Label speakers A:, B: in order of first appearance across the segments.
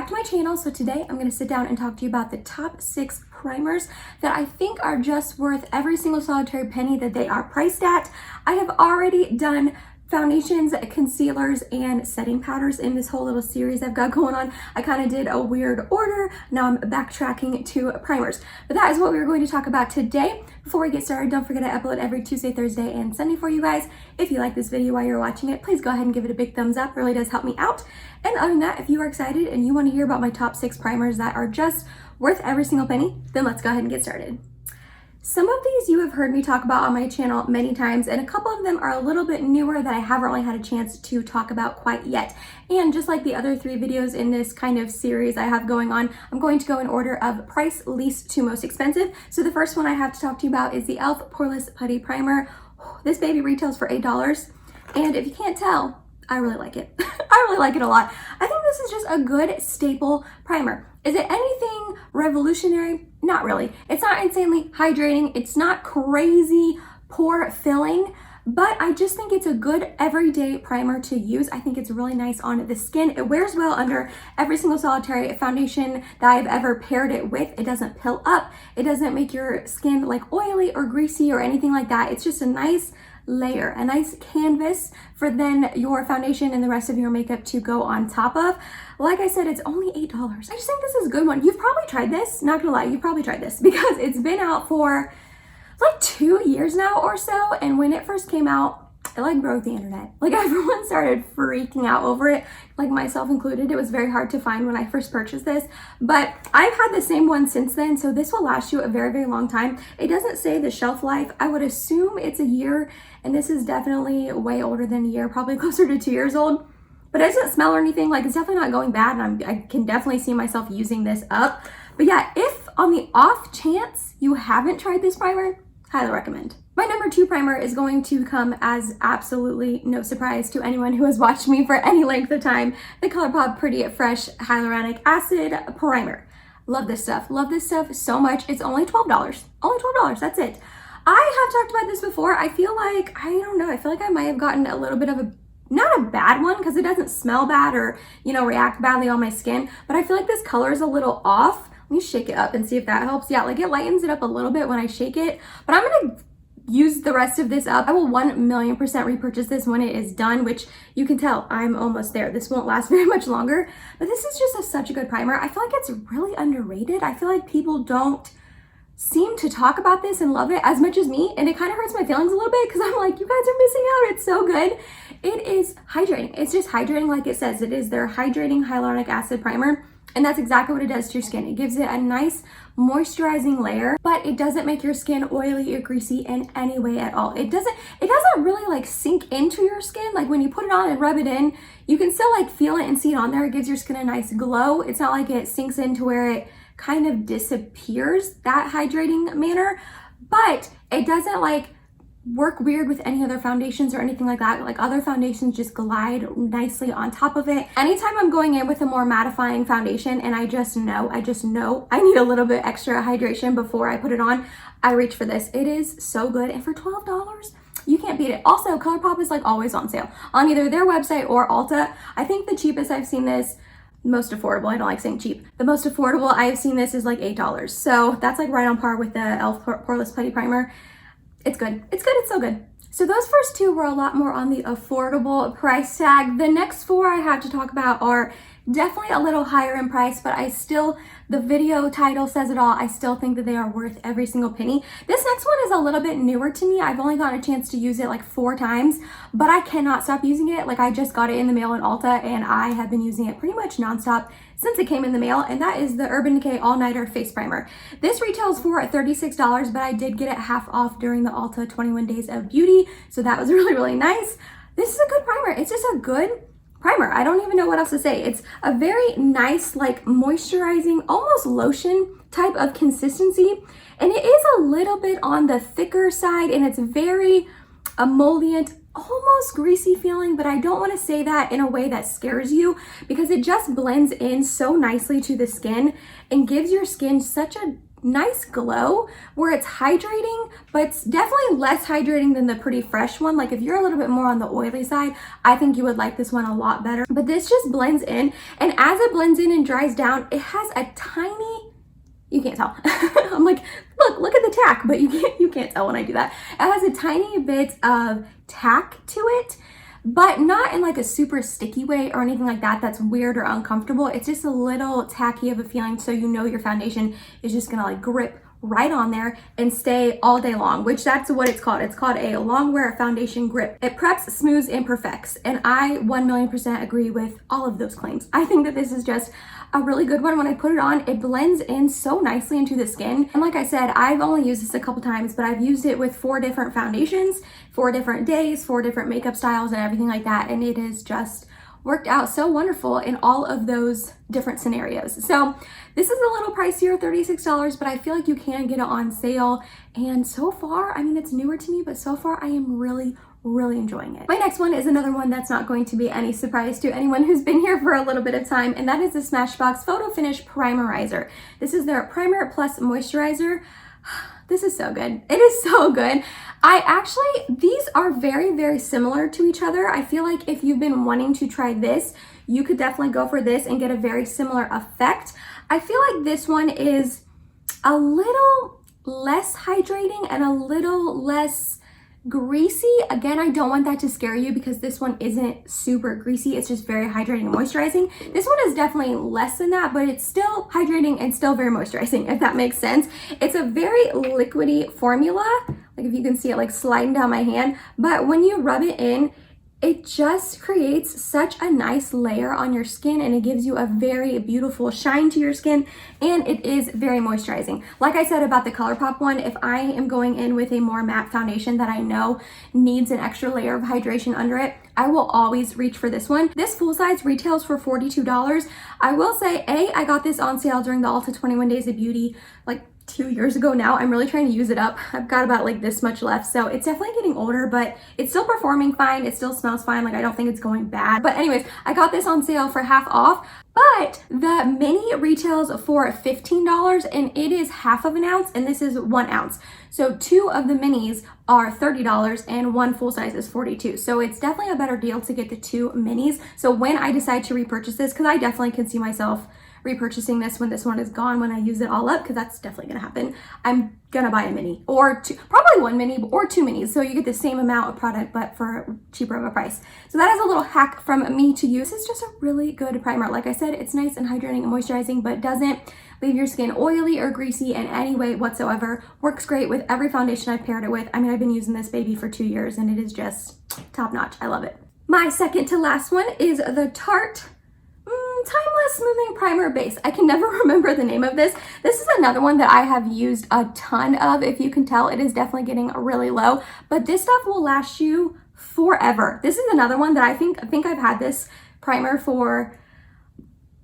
A: back to my channel. So today I'm going to sit down and talk to you about the top 6 primers that I think are just worth every single solitary penny that they are priced at. I have already done foundations, concealers, and setting powders in this whole little series I've got going on. I kind of did a weird order. Now I'm backtracking to primers. But that is what we're going to talk about today. Before we get started, don't forget I upload every Tuesday, Thursday, and Sunday for you guys. If you like this video while you're watching it, please go ahead and give it a big thumbs up. It really does help me out. And other than that, if you are excited and you want to hear about my top 6 primers that are just worth every single penny, then let's go ahead and get started. Some of these you have heard me talk about on my channel many times, and a couple of them are a little bit newer that I haven't really had a chance to talk about quite yet. And just like the other 3 videos in this kind of series I have going on, I'm going to go in order of price least to most expensive. So the first one I have to talk to you about is the e.l.f. Poreless Putty Primer. This baby retails for $8, and if you can't tell, I really like it. I really like it a lot. I think this is just a good staple primer. Is it anything revolutionary? Not really. It's not insanely hydrating. It's not crazy pore filling, but I just think it's a good everyday primer to use. I think it's really nice on the skin. It wears well under every single solitary foundation that I've ever paired it with. It doesn't pill up. It doesn't make your skin like oily or greasy or anything like that. It's just a nice layer, a nice canvas for then your foundation and the rest of your makeup to go on top of. Like I said, it's only $8. I just think this is a good one. You've probably tried this, not gonna lie, you've probably tried this because it's been out for like 2 years now or so, and when it first came out, it like broke the internet. Like everyone started freaking out over it, like myself included. It was very hard to find when I first purchased this, but I've had the same one since then, so this will last you a very, very long time. It doesn't say the shelf life. I would assume it's a year, and this is definitely way older than a year, probably closer to 2 years old, but it doesn't smell or anything. Like it's definitely not going bad, and I can definitely see myself using this up. But yeah, if on the off chance you haven't tried this primer, highly recommend. My number 2 primer is going to come as absolutely no surprise to anyone who has watched me for any length of time. The ColourPop Pretty Fresh Hyaluronic Acid Primer. Love this stuff. Love this stuff so much. It's only $12. Only $12. That's it. I have talked about this before. I feel like, I don't know, I feel like I might have gotten a little bit of a, not a bad one because it doesn't smell bad or, you know, react badly on my skin, but I feel like this color is a little off. Let me shake it up and see if that helps. Yeah, like it lightens it up a little bit when I shake it, but I'm going to use the rest of this up. I will 1,000,000% repurchase this when it is done, which you can tell I'm almost there. This won't last very much longer, but this is just such a good primer. I feel like it's really underrated. I feel like people don't seem to talk about this and love it as much as me, and it kind of hurts my feelings a little bit because I'm like, you guys are missing out. It's so good. It is hydrating. It's just hydrating like it says. It is their hydrating hyaluronic acid primer, and that's exactly what it does to your skin. It gives it a nice moisturizing layer, but it doesn't make your skin oily or greasy in any way at all. It doesn't really like sink into your skin. Like when you put it on and rub it in, you can still like feel it and see it on there. It gives your skin a nice glow. It's not like it sinks into where it kind of disappears, that hydrating manner, but it doesn't like work weird with any other foundations or anything like that. Like other foundations just glide nicely on top of it. Anytime I'm going in with a more mattifying foundation and I just know I need a little bit extra hydration before I put it on, I reach for this. It is so good, and for $12, you can't beat it. Also, ColourPop is like always on sale on either their website or Ulta. I think the cheapest I've seen this, most affordable, I don't like saying cheap, the most affordable I have seen this is like $8. So that's like right on par with the e.l.f. Poreless Putty Primer. It's good. It's good. It's so good. So those first 2 were a lot more on the affordable price tag. The next 4 I have to talk about are definitely a little higher in price, but the video title says it all. I still think that they are worth every single penny. This next one is a little bit newer to me. I've only gotten a chance to use it like 4 times, but I cannot stop using it. Like I just got it in the mail in Ulta, and I have been using it pretty much nonstop since it came in the mail, and that is the Urban Decay All Nighter Face Primer. This retails for $36, but I did get it half off during the Ulta 21 Days of Beauty, so that was really, really nice. This is a good primer. It's just a good primer. I don't even know what else to say. It's a very nice, like moisturizing, almost lotion type of consistency, and it is a little bit on the thicker side, and it's very emollient, almost greasy feeling, but I don't want to say that in a way that scares you because it just blends in so nicely to the skin and gives your skin such a nice glow where it's hydrating, but it's definitely less hydrating than the Pretty Fresh one. Like if you're a little bit more on the oily side, I think you would like this one a lot better. But this just blends in, and as it blends in and dries down, it has a tiny, you can't tell. I'm like, look at the tack, but you can't tell when I do that. It has a tiny bit of tack to it, but not in like a super sticky way or anything like that that's weird or uncomfortable. It's just a little tacky of a feeling, so you know your foundation is just gonna like grip right on there and stay all day long, which that's what it's called. It's called a long wear foundation grip. It preps, smooths, and perfects. And I 1,000,000% agree with all of those claims. I think that this is just a really good one. When I put it on, it blends in so nicely into the skin. And like I said, I've only used this a couple times, but I've used it with 4 different foundations, 4 different days, 4 different makeup styles and everything like that. And it is just worked out so wonderful in all of those different scenarios. So this is a little pricier, $36, but I feel like you can get it on sale. And so far, I mean, it's newer to me, but so far I am really enjoying it. My next one is another one that's not going to be any surprise to anyone who's been here for a little bit of time, and that is the Smashbox Photo Finish Primerizer. This is their primer plus moisturizer. This is so good. It is so good. These are very similar to each other. I feel like if you've been wanting to try this, you could definitely go for this and get a very similar effect. I feel like this one is a little less hydrating and a little less greasy. Again, I don't want that to scare you because this one isn't super greasy. It's just very hydrating and moisturizing. This one is definitely less than that, but it's still hydrating and still very moisturizing, if that makes sense. It's a very liquidy formula. Like if you can see it like sliding down my hand, but when you rub it in, it just creates such a nice layer on your skin, and it gives you a very beautiful shine to your skin, and it is very moisturizing. Like I said about the ColourPop one, if I am going in with a more matte foundation that I know needs an extra layer of hydration under it, I will always reach for this one. This full size retails for $42. I will say, I got this on sale during the Ulta 21 Days of Beauty like 2 years ago now. I'm really trying to use it up. I've got about like this much left, so it's definitely getting older, but it's still performing fine. It still smells fine. Like I don't think it's going bad. But anyways, I got this on sale for half off, but the mini retails for $15, and it is half of an ounce, and this is 1 ounce. So 2 of the minis are $30 and 1 full size is $42. So it's definitely a better deal to get the 2 minis. So when I decide to repurchase this, because I definitely can see myself repurchasing this when this one is gone, when I use it all up, because that's definitely gonna happen, I'm gonna buy a mini or 2, probably 1 mini or 2 minis, so you get the same amount of product but for cheaper of a price. So that is a little hack from me to use. It's just a really good primer. Like I said, it's nice and hydrating and moisturizing, but doesn't leave your skin oily or greasy in any way whatsoever. Works great with every foundation I've paired it with. I mean, I've been using this baby for 2 years and it is just top notch. I love it. My second to last one is the Tarte Timeless Smoothing Primer Base. I can never remember the name of this. This is another one that I have used a ton of. If you can tell, it is definitely getting really low, but this stuff will last you forever. This is another one that I think I've had this primer for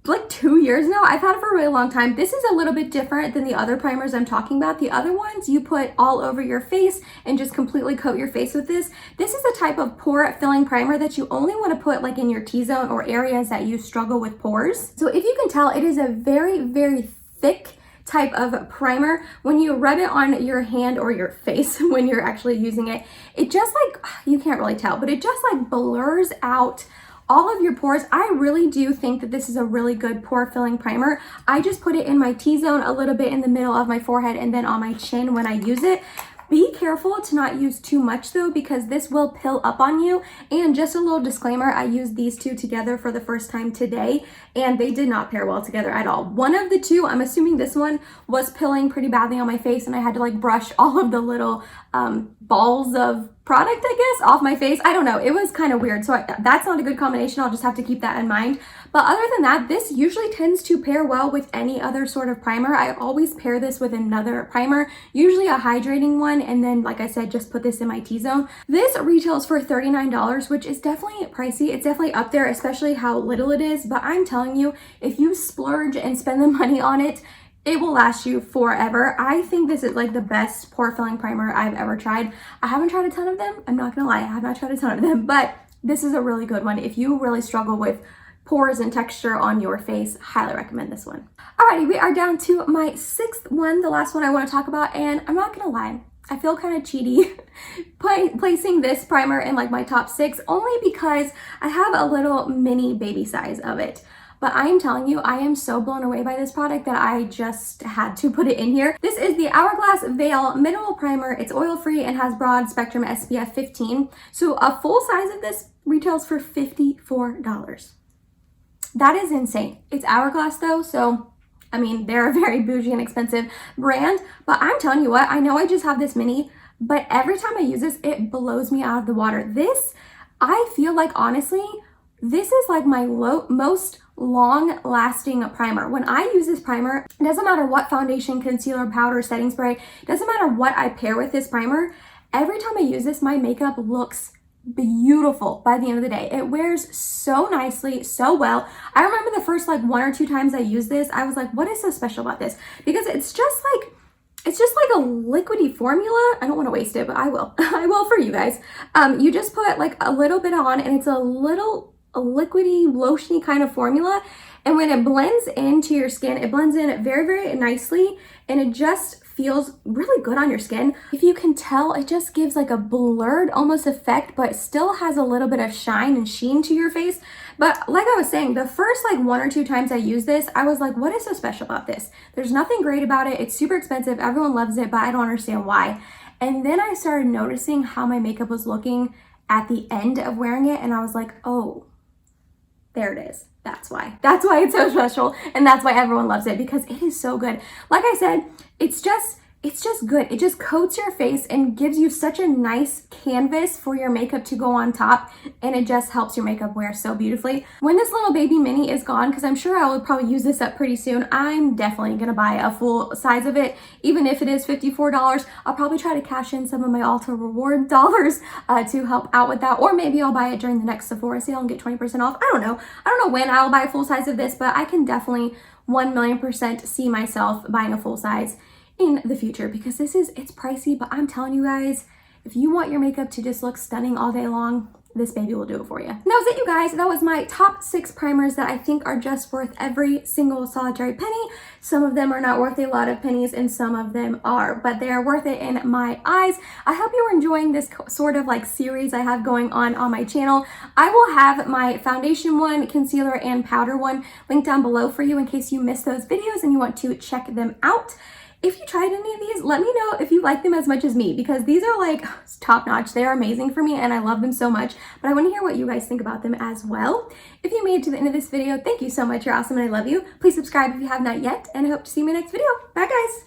A: like 2 years now. I've had it for a really long time. This is a little bit different than the other primers I'm talking about. The other ones you put all over your face and just completely coat your face with this. This is a type of pore filling primer that you only want to put like in your T-zone or areas that you struggle with pores. So if you can tell, it is a very thick type of primer. When you rub it on your hand or your face when you're actually using it, it just like, you can't really tell, but it just like blurs out all of your pores. I really do think that this is a really good pore filling primer. I just put it in my T-zone, a little bit in the middle of my forehead, and then on my chin when I use it. Be careful to not use too much though, because this will pill up on you. And just a little disclaimer, I used these two together for the first time today, and they did not pair well together at all. One of the two, I'm assuming this one, was pilling pretty badly on my face, and I had to like brush all of the little balls of product, I guess, off my face. I don't know. It was kind of weird. So that's not a good combination. I'll just have to keep that in mind. But other than that, this usually tends to pair well with any other sort of primer. I always pair this with another primer, usually a hydrating one. And then, like I said, just put this in my T-zone. This retails for $39, which is definitely pricey. It's definitely up there, especially how little it is. But I'm telling you, if you splurge and spend the money on it, it will last you forever. I think this is like the best pore filling primer I've ever tried. I haven't tried a ton of them. I'm not gonna lie, I have not tried a ton of them, but this is a really good one. If you really struggle with pores and texture on your face. Highly recommend this one. Alrighty, we are down to my 6th one, the last one I want to talk about, and I'm not gonna lie, I feel kind of cheaty placing this primer in like my top 6 only because I have a little mini baby size of it. But I am telling you, I am so blown away by this product that I just had to put it in here. This is the Hourglass Veil Mineral Primer. It's oil-free and has broad spectrum SPF 15. So a full size of this retails for $54. That is insane. It's Hourglass though, so I mean, they're a very bougie and expensive brand, but I'm telling you what, I know I just have this mini, but every time I use this, it blows me out of the water. This, I feel like honestly, this is like my most long-lasting primer. When I use this primer, it doesn't matter what foundation, concealer, powder, setting spray, it doesn't matter what I pair with this primer. Every time I use this, my makeup looks beautiful by the end of the day. It wears so nicely, so well. I remember the first like 1 or 2 times I used this, I was like, what is so special about this? Because it's just like a liquidy formula. I don't want to waste it, but I will. I will for you guys. You just put like a little bit on and it's a liquidy, lotiony kind of formula. And when it blends into your skin, it blends in very, very nicely and it just feels really good on your skin. If you can tell, it just gives like a blurred almost effect, but still has a little bit of shine and sheen to your face. But like I was saying, the first like 1 or 2 times I used this, I was like, what is so special about this? There's nothing great about it. It's super expensive. Everyone loves it, but I don't understand why. And then I started noticing how my makeup was looking at the end of wearing it. And I was like, oh, there it is. That's why it's so special, and that's why everyone loves it, because it is so good. Like I said, it's just good. It just coats your face and gives you such a nice canvas for your makeup to go on top, and it just helps your makeup wear so beautifully. When this little baby mini is gone, because I'm sure I will probably use this up pretty soon, I'm definitely gonna buy a full size of it, even if it is $54. I'll probably try to cash in some of my Ulta reward dollars to help out with that, or maybe I'll buy it during the next Sephora sale and get 20% off. I don't know when I'll buy a full size of this, but I can definitely 1,000,000% see myself buying a full size in the future, because it's pricey, but I'm telling you guys, if you want your makeup to just look stunning all day long, this baby will do it for you. And that was it, you guys. That was my top 6 primers that I think are just worth every single solitary penny. Some of them are not worth a lot of pennies and some of them are, but they are worth it in my eyes. I hope you are enjoying this sort of like series I have going on my channel. I will have my foundation one, concealer, and powder one linked down below for you in case you missed those videos and you want to check them out. If you tried any of these, let me know if you like them as much as me, because these are like top notch. They are amazing for me and I love them so much, but I want to hear what you guys think about them as well. If you made it to the end of this video, thank you so much. You're awesome and I love you. Please subscribe if you have not yet, and I hope to see you in my next video. Bye guys.